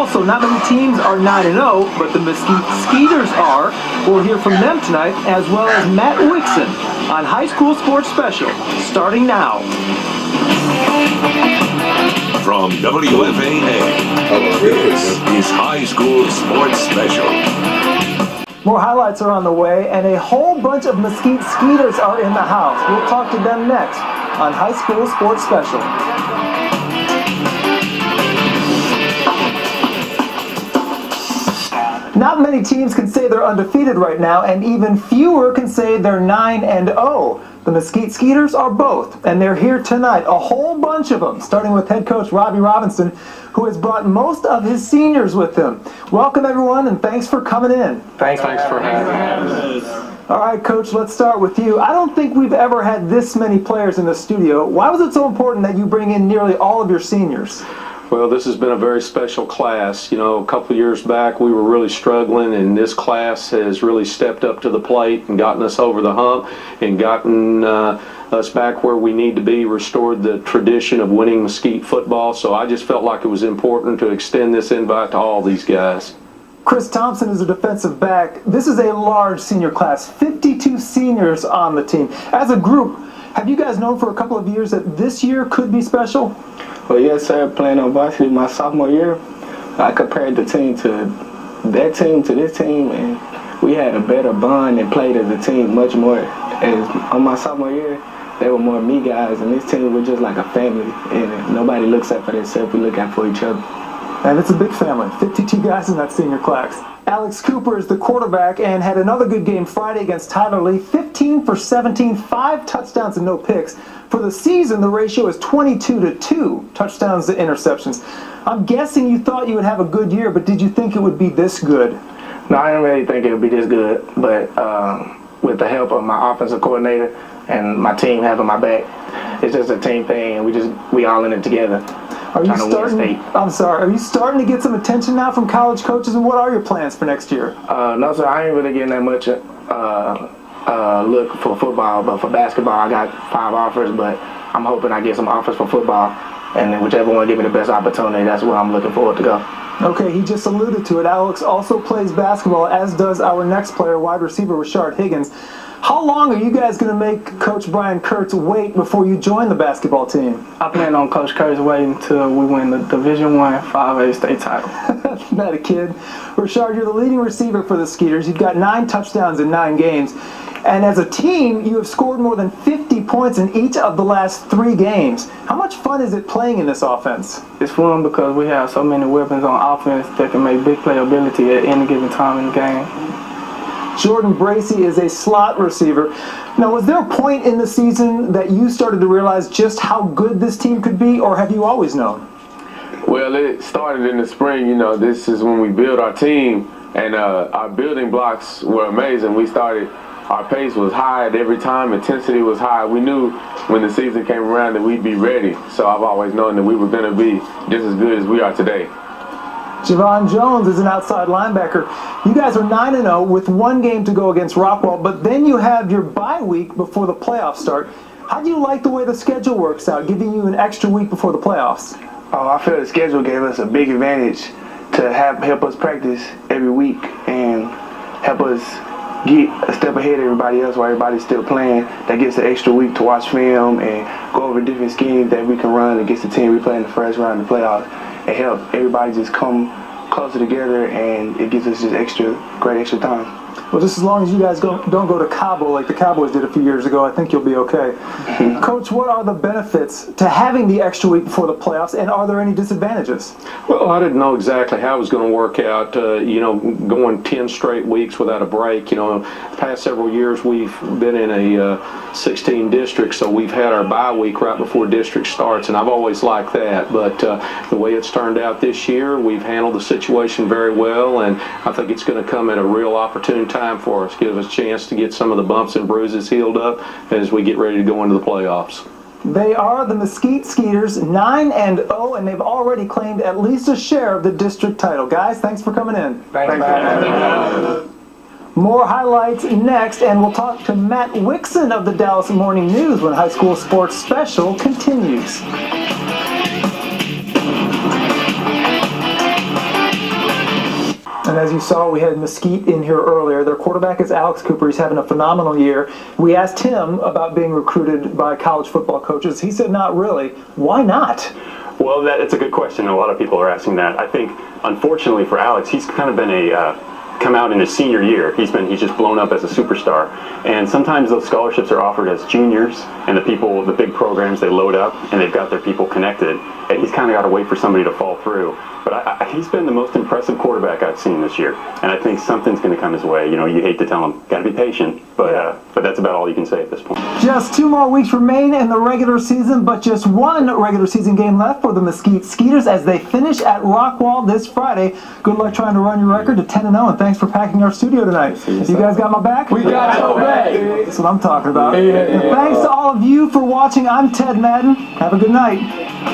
Also, not many teams are 9-0, but the Mesquite Skeeters are. We'll hear from them tonight, as well as Matt Wixon on High School Sports Special, starting now. From WFAA, this is High School Sports Special. More highlights are on the way, and a whole bunch of Mesquite Skeeters are in the house. We'll talk to them next on High School Sports Special. Not many teams can say they're undefeated right now, and even fewer can say they're 9-0. The Mesquite Skeeters are both, and they're here tonight, a whole bunch of them, starting with head coach Robbie Robinson, who has brought most of his seniors with him. Welcome, everyone, and thanks for coming in. Thanks for having us. All right, Coach, let's start with you. I don't think we've ever had this many players in the studio. Why was it so important that you bring in nearly all of your seniors? Well, this has been a very special class. You know, a couple of years back we were really struggling, and this class has really stepped up to the plate and gotten us over the hump and gotten us back where we need to be, restored the tradition of winning Mesquite football. So I just felt like it was important to extend this invite to all these guys. Chris Thompson is a defensive back. This is a large senior class, 52 seniors on the team. As a group, have you guys known for a couple of years that this year could be special? Well, yes, sir. Playing on Varsity my sophomore year, I compared the team to that team to this team, and we had a better bond and played as a team much more. As on my sophomore year, they were more me guys, and this team was just like a family, and nobody looks out for themselves. We look out for each other. And it's a big family, 52 guys in that senior class. Alex Cooper is the quarterback and had another good game Friday against Tyler Lee, 15 for 17, 5 touchdowns and no picks. For the season, the ratio is 22-2 touchdowns to interceptions. I'm guessing you thought you would have a good year, but did you think it would be this good? No, I didn't really think it would be this good, but with the help of my offensive coordinator and my team having my back, it's just a team thing, and we all in it together. Are you starting to get some attention now from college coaches, and what are your plans for next year? No, sir, I ain't really getting that much look for football, but for basketball, I got 5 offers, but I'm hoping I get some offers for football, and then whichever one give me the best opportunity, that's where I'm looking forward to go. Okay, he just alluded to it. Alex also plays basketball, as does our next player, wide receiver Rashard Higgins. How long are you guys going to make Coach Brian Kurtz wait before you join the basketball team? I plan on Coach Kurtz waiting until we win the Division I 5A state title. Not a kid. Rashard, you're the leading receiver for the Skeeters. You've got 9 touchdowns in 9 games. And as a team, you have scored more than 50 points in each of the last 3 games. How much fun is it playing in this offense? It's fun because we have so many weapons on offense that can make big playability at any given time in the game. Jordan Bracey is a slot receiver. Now, was there a point in the season that you started to realize just how good this team could be, or have you always known? Well, it started in the spring. You know, this is when we built our team, and our building blocks were amazing. Our pace was high at every time, intensity was high. We knew when the season came around that we'd be ready. So I've always known that we were going to be just as good as we are today. Javon Jones is an outside linebacker. You guys are 9-0 with 1 game to go against Rockwall, but then you have your bye week before the playoffs start. How do you like the way the schedule works out, giving you an extra week before the playoffs? Oh, I feel the schedule gave us a big advantage to help us practice every week and help us get a step ahead of everybody else while everybody's still playing. That gives an extra week to watch film and go over different schemes that we can run against the team we play in the first round of the playoffs. It helps everybody just come closer together, and it gives us just great extra time. Well, just as long as you guys don't go to Cabo like the Cowboys did a few years ago, I think you'll be okay. Coach, what are the benefits to having the extra week before the playoffs, and are there any disadvantages? Well, I didn't know exactly how it was going to work out, going 10 straight weeks without a break. You know, the past several years we've been in a 16 district, so we've had our bye week right before district starts, and I've always liked that. But the way it's turned out this year, we've handled the situation very well, and I think it's going to come at a real opportune time for us, give us a chance to get some of the bumps and bruises healed up as we get ready to go into the playoffs. They are the Mesquite Skeeters, 9-0, and they've already claimed at least a share of the district title. Guys, thanks for coming in. Thanks. More highlights next, and we'll talk to Matt Wixon of the Dallas Morning News when High School Sports Special continues. And as you saw, we had Mesquite in here earlier. Their quarterback is Alex Cooper. He's having a phenomenal year. We asked him about being recruited by college football coaches. He said not really. Why not? Well, it's a good question. A lot of people are asking that. I think, unfortunately for Alex, he's kind of been come out in his senior year. He's just blown up as a superstar. And sometimes those scholarships are offered as juniors, and the big programs, they load up, and they've got their people connected. And he's kind of got to wait for somebody to fall through. But he's been the most impressive quarterback I've seen this year. And I think something's going to come his way. You know, you hate to tell him, got to be patient. But that's about all you can say at this point. Just 2 more weeks remain in the regular season, but just one regular season game left for the Mesquite Skeeters as they finish at Rockwall this Friday. Good luck trying to run your record to 10-0, and thanks for packing our studio tonight. You guys got my back? We got your back. That's what I'm talking about. And thanks to all of you for watching. I'm Ted Madden. Have a good night.